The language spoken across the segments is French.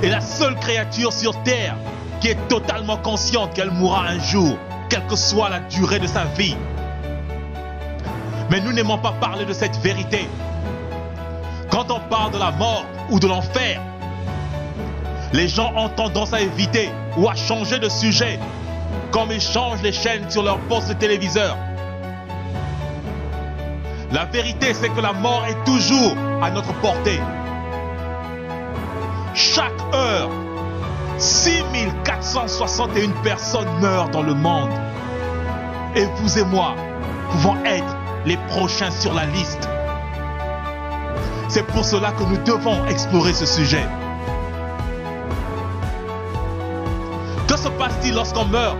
est la seule créature sur terre qui est totalement consciente qu'elle mourra un jour, quelle que soit la durée de sa vie. Mais nous n'aimons pas parler de cette vérité. Quand on parle de la mort ou de l'enfer, les gens ont tendance à éviter ou à changer de sujet, comme ils changent les chaînes sur leur poste de téléviseur. La vérité, c'est que la mort est toujours à notre portée. Chaque heure, 6461 personnes meurent dans le monde. Et vous et moi pouvons être les prochains sur la liste. C'est pour cela que nous devons explorer ce sujet. Que se passe-t-il lorsqu'on meurt?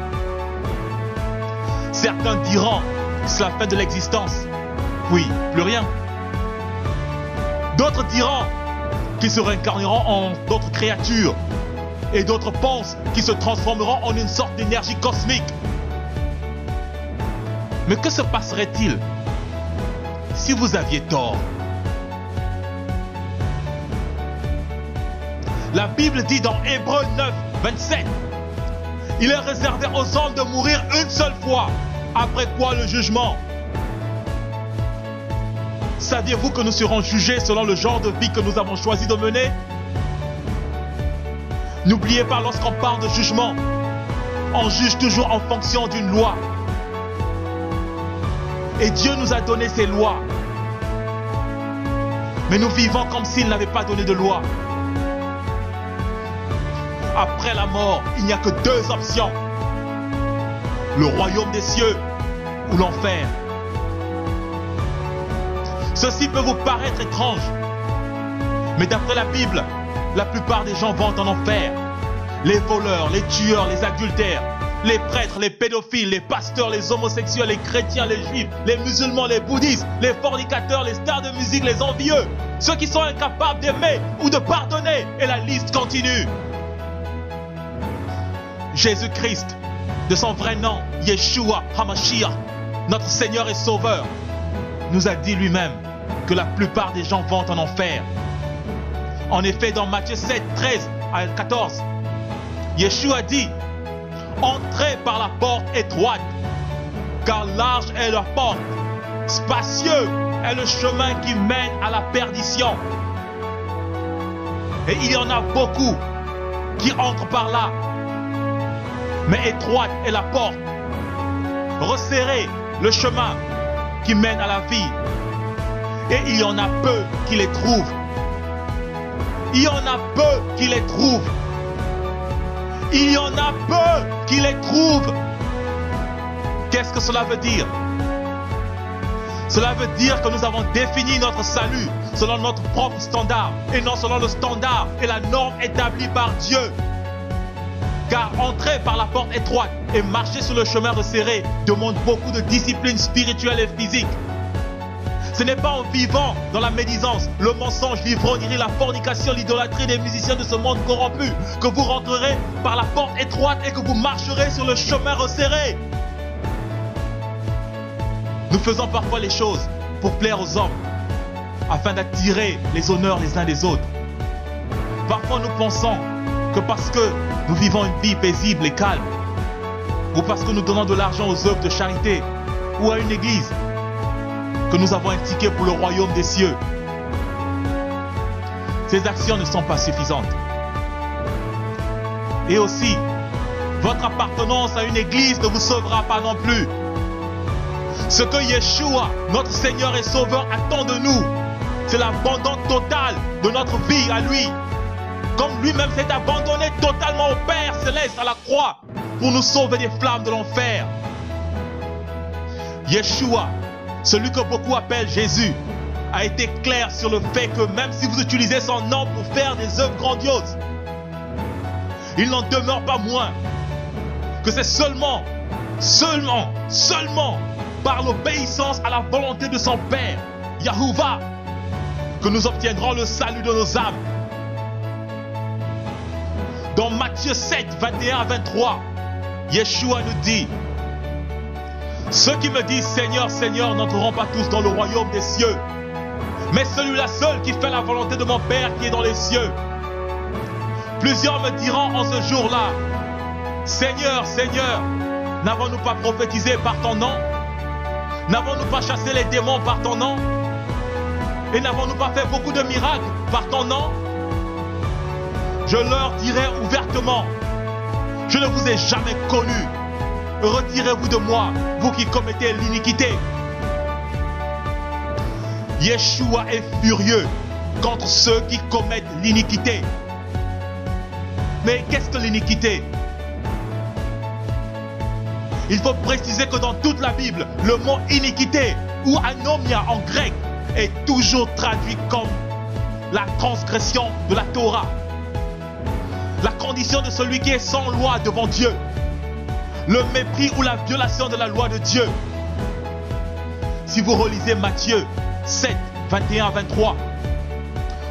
Certains diront que c'est la fin de l'existence. Oui, plus rien. D'autres diront qu'ils se réincarneront en d'autres créatures. Et d'autres pensent qu'ils se transformeront en une sorte d'énergie cosmique. Mais que se passerait-il si vous aviez tort? La Bible dit dans Hébreux 9, 27, il est réservé aux hommes de mourir une seule fois, après quoi le jugement. Saviez-vous que nous serons jugés selon le genre de vie que nous avons choisi de mener? N'oubliez pas, lorsqu'on parle de jugement, on juge toujours en fonction d'une loi. Et Dieu nous a donné ces lois. Mais nous vivons comme s'il n'avait pas donné de loi. Après la mort, il n'y a que deux options. Le royaume des cieux ou l'enfer. Ceci peut vous paraître étrange. Mais d'après la Bible, la plupart des gens vont en enfer. Les voleurs, les tueurs, les adultères, les prêtres, les pédophiles, les pasteurs, les homosexuels, les chrétiens, les juifs, les musulmans, les bouddhistes, les fornicateurs, les stars de musique, les envieux, ceux qui sont incapables d'aimer ou de pardonner, et la liste continue. Jésus-Christ, de son vrai nom, Yeshua HaMashiach, notre Seigneur et Sauveur, nous a dit lui-même que la plupart des gens vont en enfer. En effet, dans Matthieu 7, 13 à 14, Yeshua dit: entrez par la porte étroite, car large est leur porte, spacieux est le chemin qui mène à la perdition. Et il y en a beaucoup qui entrent par là. Mais étroite est la porte, resserré le chemin qui mène à la vie. Et il y en a peu qui les trouvent. Il y en a peu qui les trouvent. Il y en a peu qui les trouvent. Qu'est-ce que cela veut dire? Cela veut dire que nous avons défini notre salut selon notre propre standard et non selon le standard et la norme établie par Dieu. Car entrer par la porte étroite et marcher sur le chemin resserré demande beaucoup de discipline spirituelle et physique. Ce n'est pas en vivant dans la médisance, le mensonge, l'ivrognerie, la fornication, l'idolâtrie des musiciens de ce monde corrompu que vous rentrerez par la porte étroite et que vous marcherez sur le chemin resserré. Nous faisons parfois les choses pour plaire aux hommes, afin d'attirer les honneurs les uns des autres. Parfois nous pensons que parce que nous vivons une vie paisible et calme, ou parce que nous donnons de l'argent aux œuvres de charité ou à une église, que nous avons un ticket pour le royaume des cieux. Ces actions ne sont pas suffisantes. Et aussi, votre appartenance à une église ne vous sauvera pas non plus. Ce que Yeshua, notre Seigneur et Sauveur, attend de nous, c'est l'abandon total de notre vie à lui. Comme lui-même s'est abandonné totalement au Père Céleste à la croix pour nous sauver des flammes de l'enfer. Yeshua, celui que beaucoup appellent Jésus, a été clair sur le fait que même si vous utilisez son nom pour faire des œuvres grandioses, il n'en demeure pas moins que c'est seulement par l'obéissance à la volonté de son Père, Yahuwah, que nous obtiendrons le salut de nos âmes. Dans Matthieu 7, 21 à 23, Yeshua nous dit: ceux qui me disent Seigneur, Seigneur n'entreront pas tous dans le royaume des cieux, mais celui-là seul qui fait la volonté de mon Père qui est dans les cieux. Plusieurs me diront en ce jour-là, Seigneur, Seigneur, n'avons-nous pas prophétisé par ton nom? N'avons-nous pas chassé les démons par ton nom? Et n'avons-nous pas fait beaucoup de miracles par ton nom? Je leur dirai ouvertement, je ne vous ai jamais connu. Retirez-vous de moi, vous qui commettez l'iniquité. Yeshua est furieux contre ceux qui commettent l'iniquité. Mais qu'est-ce que l'iniquité? Il faut préciser que dans toute la Bible, le mot iniquité ou anomia en grec est toujours traduit comme la transgression de la Torah. La condition de celui qui est sans loi devant Dieu. Le mépris ou la violation de la loi de Dieu. Si vous relisez Matthieu 7, 21 à 23,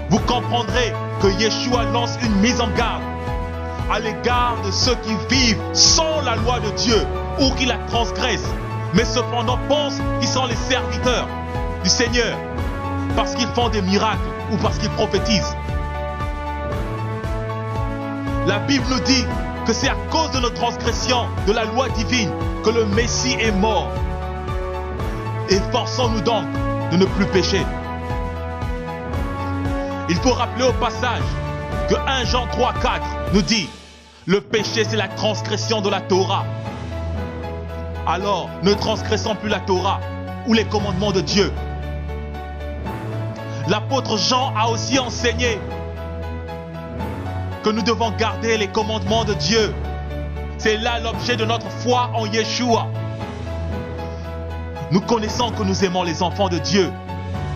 vous comprendrez que Yeshua lance une mise en garde à l'égard de ceux qui vivent sans la loi de Dieu ou qui la transgressent, mais cependant pensent qu'ils sont les serviteurs du Seigneur parce qu'ils font des miracles ou parce qu'ils prophétisent. La Bible nous dit que c'est à cause de nos transgressions de la loi divine que le Messie est mort. Efforçons-nous donc de ne plus pécher. Il faut rappeler au passage que 1 Jean 3, 4 nous dit le péché c'est la transgression de la Torah. Alors ne transgressons plus la Torah ou les commandements de Dieu. L'apôtre Jean a aussi enseigné que nous devons garder les commandements de Dieu. C'est là l'objet de notre foi en Yeshua. Nous connaissons que nous aimons les enfants de Dieu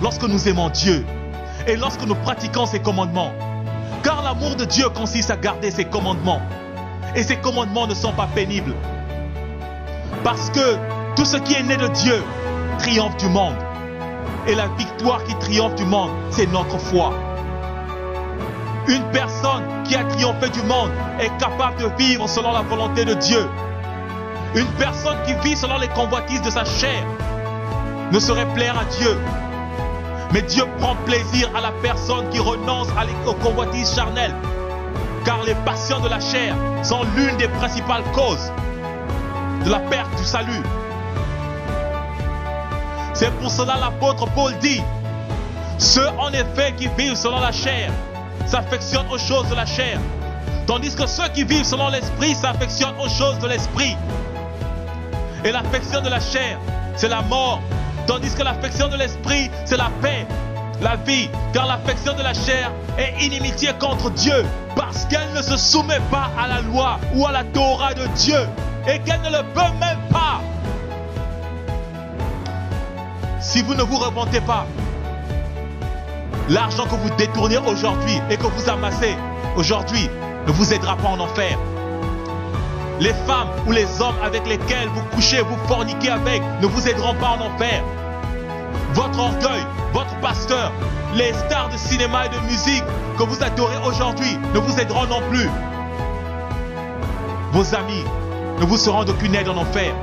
lorsque nous aimons Dieu et lorsque nous pratiquons ses commandements. Car l'amour de Dieu consiste à garder ses commandements. Et ces commandements ne sont pas pénibles. Parce que tout ce qui est né de Dieu triomphe du monde. Et la victoire qui triomphe du monde, c'est notre foi. Une personne qui a triomphé du monde est capable de vivre selon la volonté de Dieu. Une personne qui vit selon les convoitises de sa chair ne saurait plaire à Dieu. Mais Dieu prend plaisir à la personne qui renonce aux convoitises charnelles. Car les passions de la chair sont l'une des principales causes de la perte du salut. C'est pour cela l'apôtre Paul dit, ceux en effet qui vivent selon la chair s'affectionnent aux choses de la chair, tandis que ceux qui vivent selon l'esprit s'affectionnent aux choses de l'esprit. Et l'affection de la chair, c'est la mort, tandis que l'affection de l'esprit, c'est la paix, la vie, car l'affection de la chair est inimitié contre Dieu, parce qu'elle ne se soumet pas à la loi ou à la Torah de Dieu, et qu'elle ne le peut même pas. Si vous ne vous repentez pas, l'argent que vous détournez aujourd'hui et que vous amassez aujourd'hui ne vous aidera pas en enfer. Les femmes ou les hommes avec lesquels vous couchez, vous forniquez avec, ne vous aideront pas en enfer. Votre orgueil, votre pasteur, les stars de cinéma et de musique que vous adorez aujourd'hui ne vous aideront non plus. Vos amis ne vous seront d'aucune aide en enfer.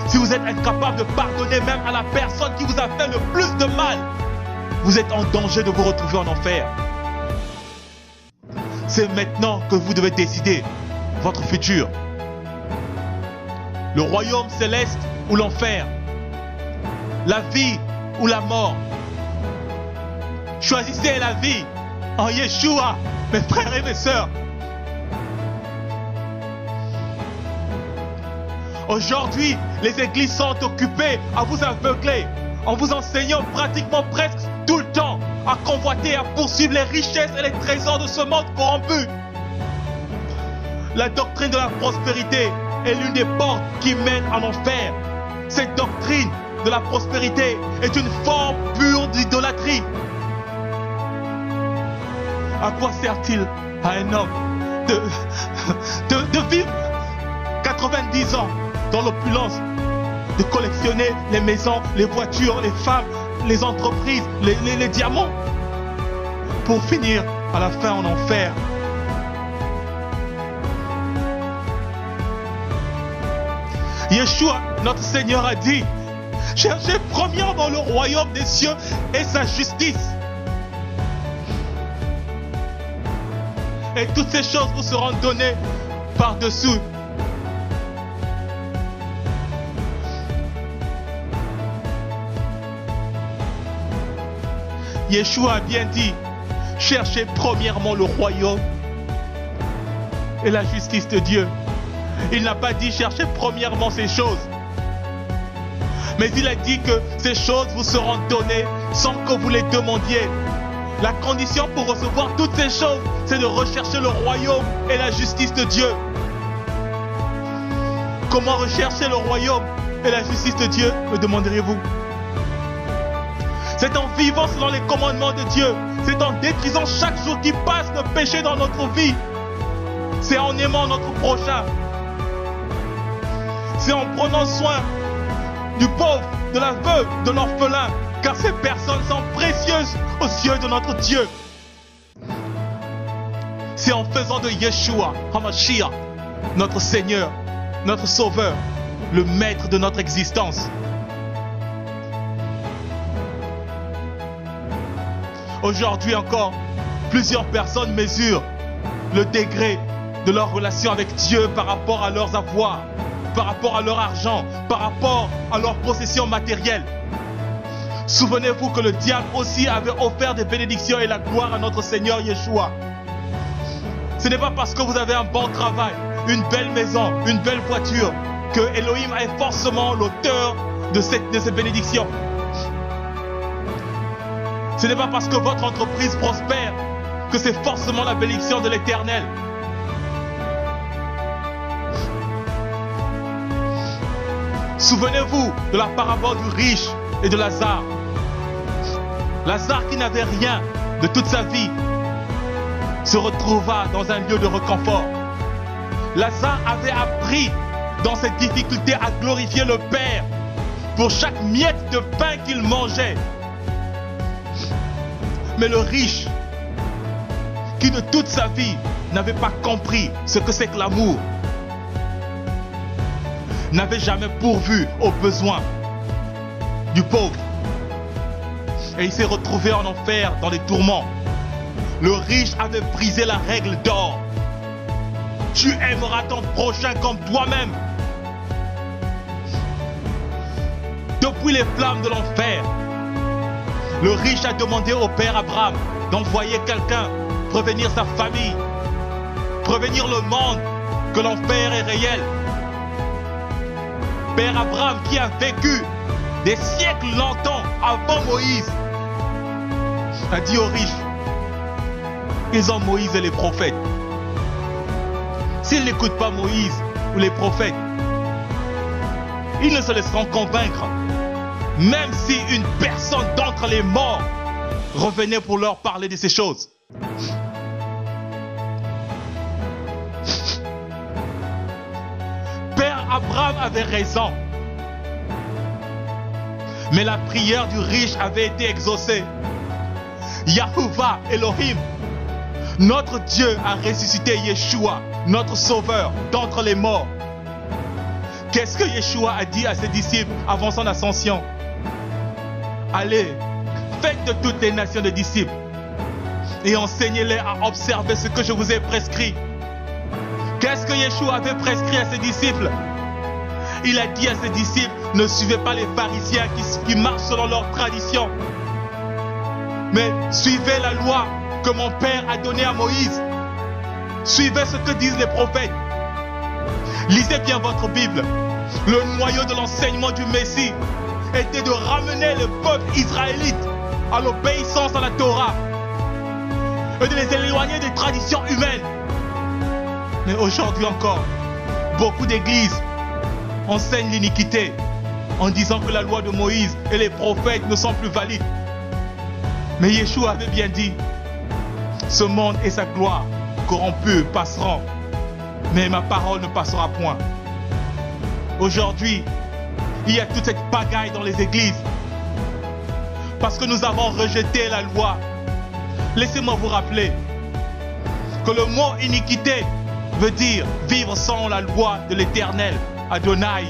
Si vous êtes incapable de pardonner même à la personne qui vous a fait le plus de mal, vous êtes en danger de vous retrouver en enfer. C'est maintenant que vous devez décider votre futur. Le royaume céleste ou l'enfer. La vie ou la mort. Choisissez la vie en Yeshua, mes frères et mes sœurs. Aujourd'hui, les églises sont occupées à vous aveugler, en vous enseignant pratiquement presque tout le temps à convoiter, à poursuivre les richesses et les trésors de ce monde corrompu. La doctrine de la prospérité est l'une des portes qui mènent en enfer. Cette doctrine de la prospérité est une forme pure d'idolâtrie. À quoi sert-il à un homme de vivre 90 ans dans l'opulence, de collectionner les maisons, les voitures, les femmes, les entreprises, les diamants, pour finir à la fin en enfer? Yeshua, notre Seigneur, a dit, cherchez premièrement le royaume des cieux et sa justice. Et toutes ces choses vous seront données par-dessous. Yeshua a bien dit, cherchez premièrement le royaume et la justice de Dieu. Il n'a pas dit cherchez premièrement ces choses. Mais il a dit que ces choses vous seront données sans que vous les demandiez. La condition pour recevoir toutes ces choses, c'est de rechercher le royaume et la justice de Dieu. Comment rechercher le royaume et la justice de Dieu, me demanderez-vous? C'est en vivant selon les commandements de Dieu. C'est en détruisant chaque jour qui passe le péché dans notre vie. C'est en aimant notre prochain. C'est en prenant soin du pauvre, de la veuve, de l'orphelin, car ces personnes sont précieuses aux yeux de notre Dieu. C'est en faisant de Yeshua, HaMashiach, notre Seigneur, notre Sauveur, le maître de notre existence. Aujourd'hui encore, plusieurs personnes mesurent le degré de leur relation avec Dieu par rapport à leurs avoirs, par rapport à leur argent, par rapport à leurs possessions matérielles. Souvenez-vous que le diable aussi avait offert des bénédictions et la gloire à notre Seigneur Yeshua. Ce n'est pas parce que vous avez un bon travail, une belle maison, une belle voiture, que Elohim est forcément l'auteur de ces bénédictions. Ce n'est pas parce que votre entreprise prospère que c'est forcément la bénédiction de l'Éternel. Souvenez-vous de la parabole du riche et de Lazare. Lazare qui n'avait rien de toute sa vie se retrouva dans un lieu de réconfort. Lazare avait appris dans cette difficulté à glorifier le Père pour chaque miette de pain qu'il mangeait. Mais le riche, qui de toute sa vie n'avait pas compris ce que c'est que l'amour, n'avait jamais pourvu aux besoins du pauvre. Et il s'est retrouvé en enfer dans les tourments. Le riche avait brisé la règle d'or. Tu aimeras ton prochain comme toi-même. Depuis les flammes de l'enfer, le riche a demandé au père Abraham d'envoyer quelqu'un prévenir sa famille, prévenir le monde que l'enfer est réel. Père Abraham qui a vécu des siècles longtemps avant Moïse a dit aux riches, ils ont Moïse et les prophètes. S'ils n'écoutent pas Moïse ou les prophètes, ils ne se laisseront convaincre. Même si une personne d'entre les morts revenait pour leur parler de ces choses. Père Abraham avait raison. Mais la prière du riche avait été exaucée. Yahuwah Elohim, notre Dieu a ressuscité Yeshua, notre Sauveur, d'entre les morts. Qu'est-ce que Yeshua a dit à ses disciples avant son ascension? Allez, faites de toutes les nations des disciples et enseignez-les à observer ce que je vous ai prescrit. Qu'est-ce que Yeshua avait prescrit à ses disciples? Il a dit à ses disciples, ne suivez pas les pharisiens qui marchent selon leur tradition, mais suivez la loi que mon Père a donnée à Moïse. Suivez ce que disent les prophètes. Lisez bien votre Bible. Le noyau de l'enseignement du Messie était de ramener le peuple israélite à l'obéissance à la Torah et de les éloigner des traditions humaines. Mais aujourd'hui encore, beaucoup d'églises enseignent l'iniquité en disant que la loi de Moïse et les prophètes ne sont plus valides. Mais Yeshua avait bien dit, ce monde et sa gloire corrompus passeront, mais ma parole ne passera point. Aujourd'hui, il y a toute cette pagaille dans les églises parce que nous avons rejeté la loi. Laissez-moi vous rappeler que le mot iniquité veut dire vivre sans la loi de l'Éternel, Adonai,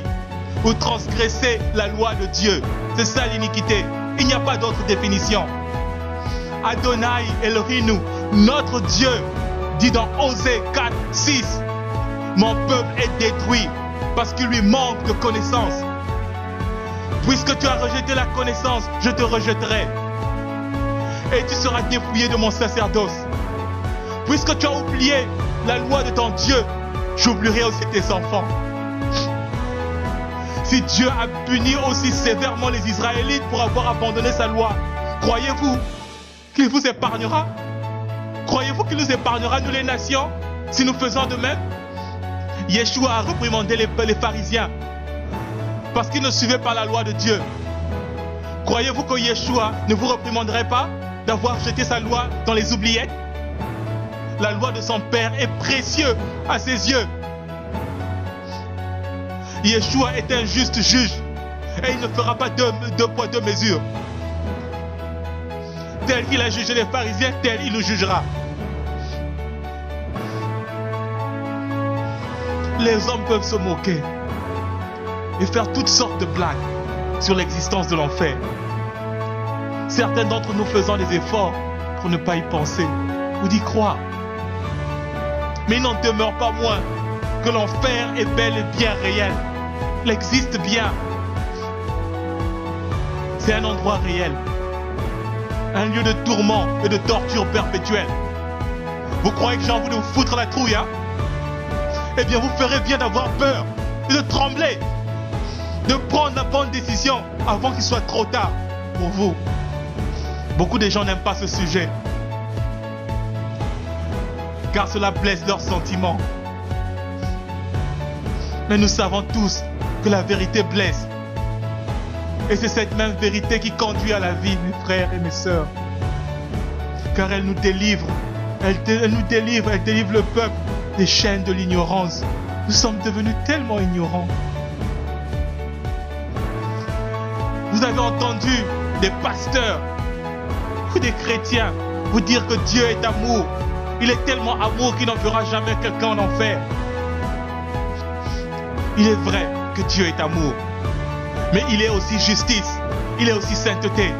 ou transgresser la loi de Dieu. C'est ça l'iniquité. Il n'y a pas d'autre définition. Adonai Elohim, notre Dieu, dit dans Osée 4, 6, mon peuple est détruit parce qu'il lui manque de connaissance. Puisque tu as rejeté la connaissance, je te rejetterai. Et tu seras dépouillé de mon sacerdoce. Puisque tu as oublié la loi de ton Dieu, j'oublierai aussi tes enfants. Si Dieu a puni aussi sévèrement les Israélites pour avoir abandonné sa loi, croyez-vous qu'il vous épargnera? Croyez-vous qu'il nous épargnera, nous les nations, si nous faisons de même? Yeshua a réprimandé les pharisiens parce qu'ils ne suivaient pas la loi de Dieu. Croyez-vous que Yeshua ne vous réprimanderait pas d'avoir jeté sa loi dans les oubliettes? La loi de son Père est précieuse à ses yeux. Yeshua est un juste juge et il ne fera pas deux poids, deux mesures. Tel qu'il a jugé les pharisiens, tel il nous jugera. Les hommes peuvent se moquer et faire toutes sortes de blagues sur l'existence de l'enfer. Certains d'entre nous faisant des efforts pour ne pas y penser ou d'y croire. Mais il n'en demeure pas moins que l'enfer est bel et bien réel. Il existe bien. C'est un endroit réel. Un lieu de tourment et de torture perpétuelle. Vous croyez que j'ai envie de vous foutre la trouille, hein? Eh bien, vous ferez bien d'avoir peur et de trembler, de prendre la bonne décision avant qu'il soit trop tard pour vous. Beaucoup de gens n'aiment pas ce sujet, car cela blesse leurs sentiments. Mais nous savons tous que la vérité blesse. Et c'est cette même vérité qui conduit à la vie, mes frères et mes sœurs. Car elle nous délivre. Elle nous délivre, elle délivre le peuple des chaînes de l'ignorance. Nous sommes devenus tellement ignorants. Vous avez entendu des pasteurs ou des chrétiens vous dire que Dieu est amour. Il est tellement amour qu'il n'enverra jamais quelqu'un en enfer. Il est vrai que Dieu est amour. Mais il est aussi justice. Il est aussi sainteté.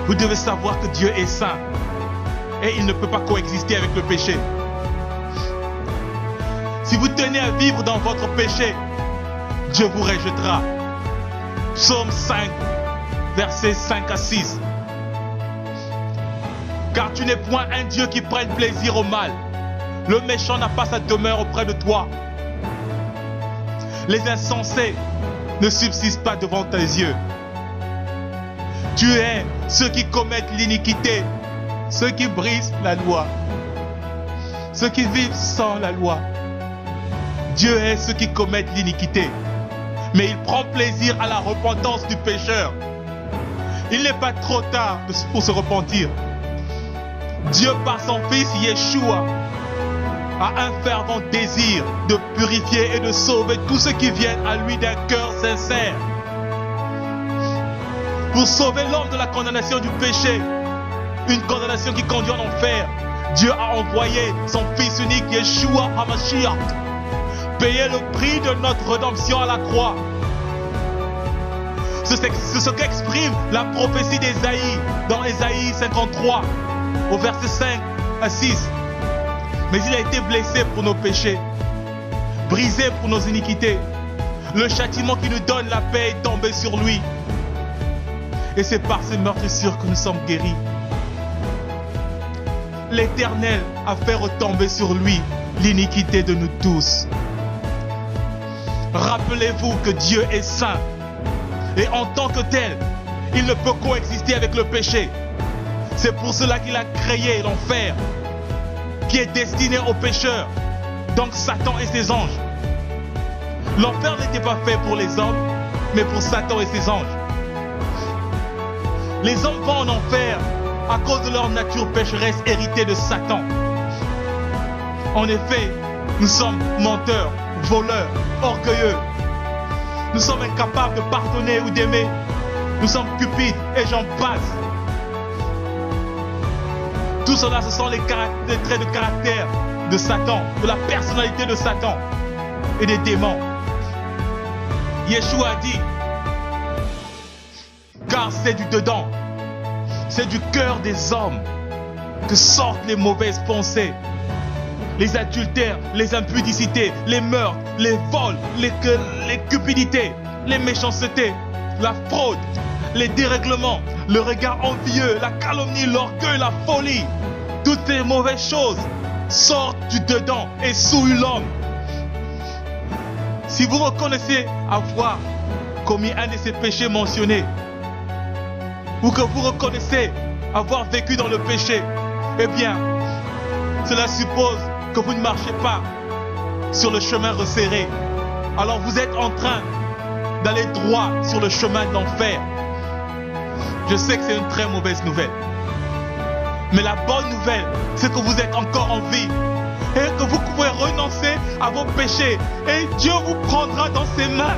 Vous devez savoir que Dieu est saint. Et il ne peut pas coexister avec le péché. Si vous tenez à vivre dans votre péché, Dieu vous rejettera. Psaume 5, versets 5 à 6. Car tu n'es point un Dieu qui prenne plaisir au mal. Le méchant n'a pas sa demeure auprès de toi. Les insensés ne subsistent pas devant tes yeux. Tu es ceux qui commettent l'iniquité, ceux qui brisent la loi, ceux qui vivent sans la loi. Dieu est ceux qui commettent l'iniquité, mais il prend plaisir à la repentance du pécheur. Il n'est pas trop tard pour se repentir. Dieu, par son Fils Yeshua, a un fervent désir de purifier et de sauver tous ceux qui viennent à lui d'un cœur sincère. Pour sauver l'homme de la condamnation du péché, une condamnation qui conduit en enfer, Dieu a envoyé son Fils unique Yeshua HaMashiach payer le prix de notre rédemption à la croix. C'est ce qu'exprime la prophétie d'Ésaïe dans Ésaïe 53 au verset 5 à 6. Mais il a été blessé pour nos péchés, brisé pour nos iniquités. Le châtiment qui nous donne la paix est tombé sur lui. Et c'est par ces meurtrissures que nous sommes guéris. L'Éternel a fait retomber sur lui l'iniquité de nous tous. Rappelez-vous que Dieu est saint. Et en tant que tel, il ne peut coexister avec le péché. C'est pour cela qu'il a créé l'enfer, qui est destiné aux pécheurs, donc Satan et ses anges. L'enfer n'était pas fait pour les hommes, mais pour Satan et ses anges. Les hommes vont en enfer à cause de leur nature pécheresse héritée de Satan. En effet, nous sommes menteurs, voleurs, orgueilleux. Nous sommes incapables de pardonner ou d'aimer. Nous sommes cupides et j'en passe. Tout cela, ce sont les traits de caractère de Satan, de la personnalité de Satan et des démons. Yeshua a dit, car c'est du dedans, c'est du cœur des hommes que sortent les mauvaises pensées, les adultères, les impudicités, les meurtres, les vols, les cupidités, les méchancetés, la fraude, les dérèglements, le regard envieux, la calomnie, l'orgueil, la folie. Toutes ces mauvaises choses sortent du dedans et souillent l'homme. Si vous reconnaissez avoir commis un de ces péchés mentionnés, ou que vous reconnaissez avoir vécu dans le péché, eh bien, cela suppose que vous ne marchez pas sur le chemin resserré. Alors vous êtes en train d'aller droit sur le chemin de l'enfer. Je sais que c'est une très mauvaise nouvelle. Mais la bonne nouvelle, c'est que vous êtes encore en vie et que vous pouvez renoncer à vos péchés. Et Dieu vous prendra dans ses mains.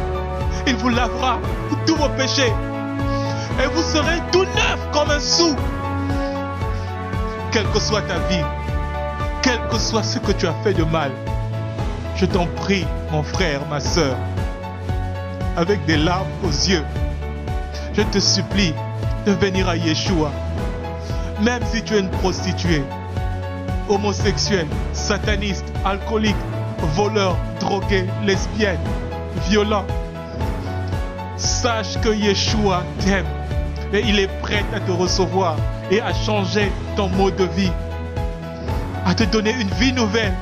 Il vous lavera de tous vos péchés. Et vous serez tout neuf comme un sou. Quelle que soit ta vie, quel que soit ce que tu as fait de mal, je t'en prie, mon frère, ma sœur, avec des larmes aux yeux, je te supplie de venir à Yeshua. Même si tu es une prostituée, homosexuelle, sataniste, alcoolique, voleur, drogué, lesbienne, violent, sache que Yeshua t'aime et il est prêt à te recevoir et à changer ton mode de vie, à te donner une vie nouvelle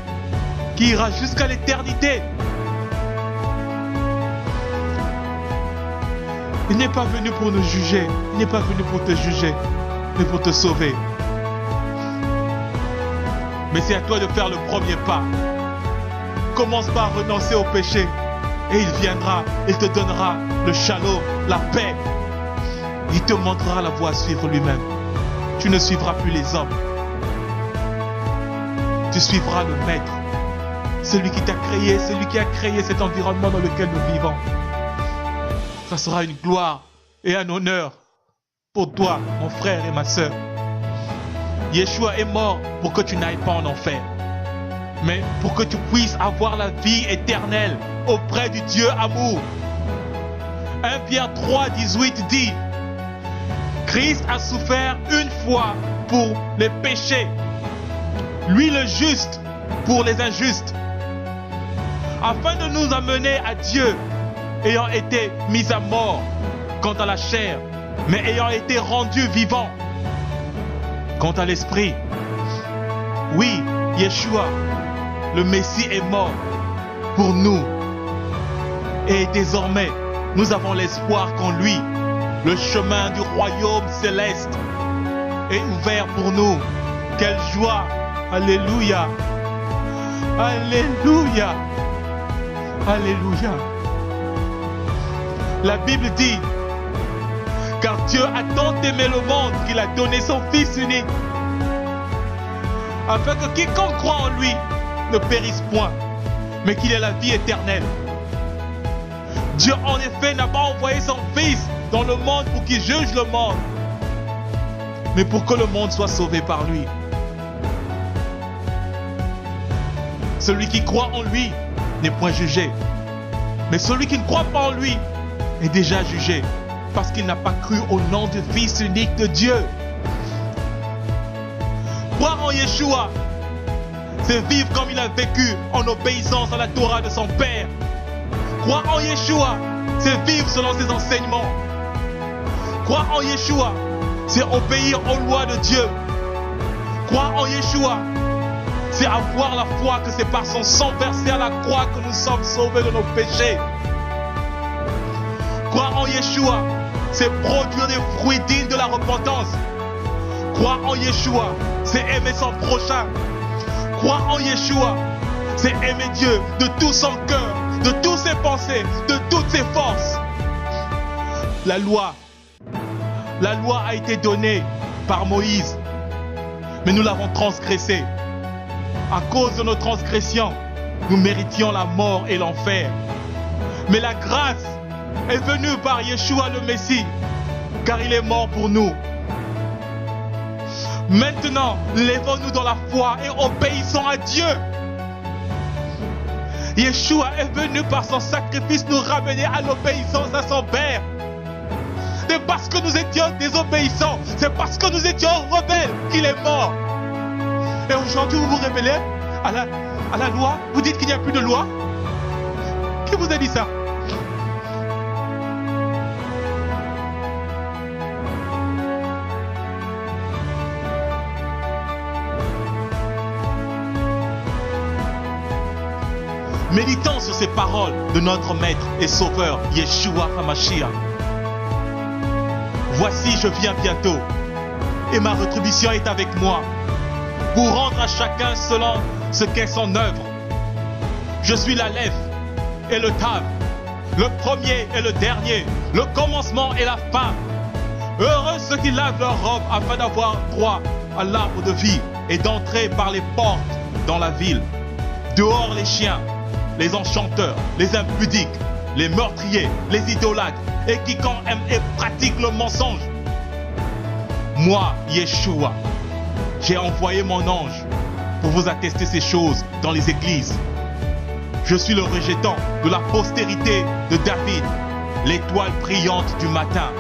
qui ira jusqu'à l'éternité. Il n'est pas venu pour nous juger, il n'est pas venu pour te juger, mais pour te sauver. Mais c'est à toi de faire le premier pas. Commence par renoncer au péché et il viendra, il te donnera le shalom, la paix. Il te montrera la voie à suivre lui-même. Tu ne suivras plus les hommes. Tu suivras le Maître, celui qui t'a créé, celui qui a créé cet environnement dans lequel nous vivons. Ça sera une gloire et un honneur pour toi, mon frère et ma sœur. Yeshua est mort pour que tu n'ailles pas en enfer, mais pour que tu puisses avoir la vie éternelle auprès du Dieu amour. 1 Pierre 3, 18 dit: Christ a souffert une fois pour les péchés, lui le juste pour les injustes, afin de nous amener à Dieu, ayant été mis à mort quant à la chair, mais ayant été rendu vivant quant à l'esprit. Oui, Yeshua, le Messie est mort pour nous. Et désormais, nous avons l'espoir qu'en lui, le chemin du royaume céleste est ouvert pour nous. Quelle joie! Alléluia! Alléluia! Alléluia! La Bible dit: car Dieu a tant aimé le monde qu'il a donné son Fils unique, afin que quiconque croit en lui ne périsse point, mais qu'il ait la vie éternelle. Dieu en effet n'a pas envoyé son Fils dans le monde pour qu'il juge le monde, mais pour que le monde soit sauvé par lui. Celui qui croit en lui n'est point jugé, mais celui qui ne croit pas en lui est déjà jugé, parce qu'il n'a pas cru au nom du Fils unique de Dieu. Croire en Yeshua, c'est vivre comme il a vécu en obéissance à la Torah de son Père. Croire en Yeshua, c'est vivre selon ses enseignements. Croire en Yeshua, c'est obéir aux lois de Dieu. Croire en Yeshua, c'est avoir la foi que c'est par son sang versé à la croix que nous sommes sauvés de nos péchés. Croire en Yeshua, c'est produire des fruits dignes de la repentance. Croire en Yeshua, c'est aimer son prochain. Croire en Yeshua, c'est aimer Dieu de tout son cœur, de toutes ses pensées, de toutes ses forces. La loi a été donnée par Moïse, mais nous l'avons transgressée. À cause de nos transgressions, nous méritions la mort et l'enfer. Mais la grâce est venue par Yeshua le Messie, car il est mort pour nous. Maintenant, lèvons-nous dans la foi et obéissons à Dieu. Yeshua est venu par son sacrifice nous ramener à l'obéissance à son Père. C'est parce que nous étions désobéissants, c'est parce que nous étions rebelles qu'il est mort. Et aujourd'hui vous vous révélez à la loi? Vous dites qu'il n'y a plus de loi? Qui vous a dit ça? Méditons sur ces paroles de notre Maître et Sauveur, Yeshua HaMashiach. Voici, je viens bientôt, et ma rétribution est avec moi, pour rendre à chacun selon ce qu'est son œuvre. Je suis l'Aleph et le Tav, le premier et le dernier, le commencement et la fin. Heureux ceux qui lavent leurs robes afin d'avoir droit à l'arbre de vie et d'entrer par les portes dans la ville. Dehors les chiens, les enchanteurs, les impudiques, les meurtriers, les idolâtres et quiconque aime et pratique le mensonge. Moi, Yeshua, j'ai envoyé mon ange pour vous attester ces choses dans les églises. Je suis le rejetant de la postérité de David, l'étoile brillante du matin.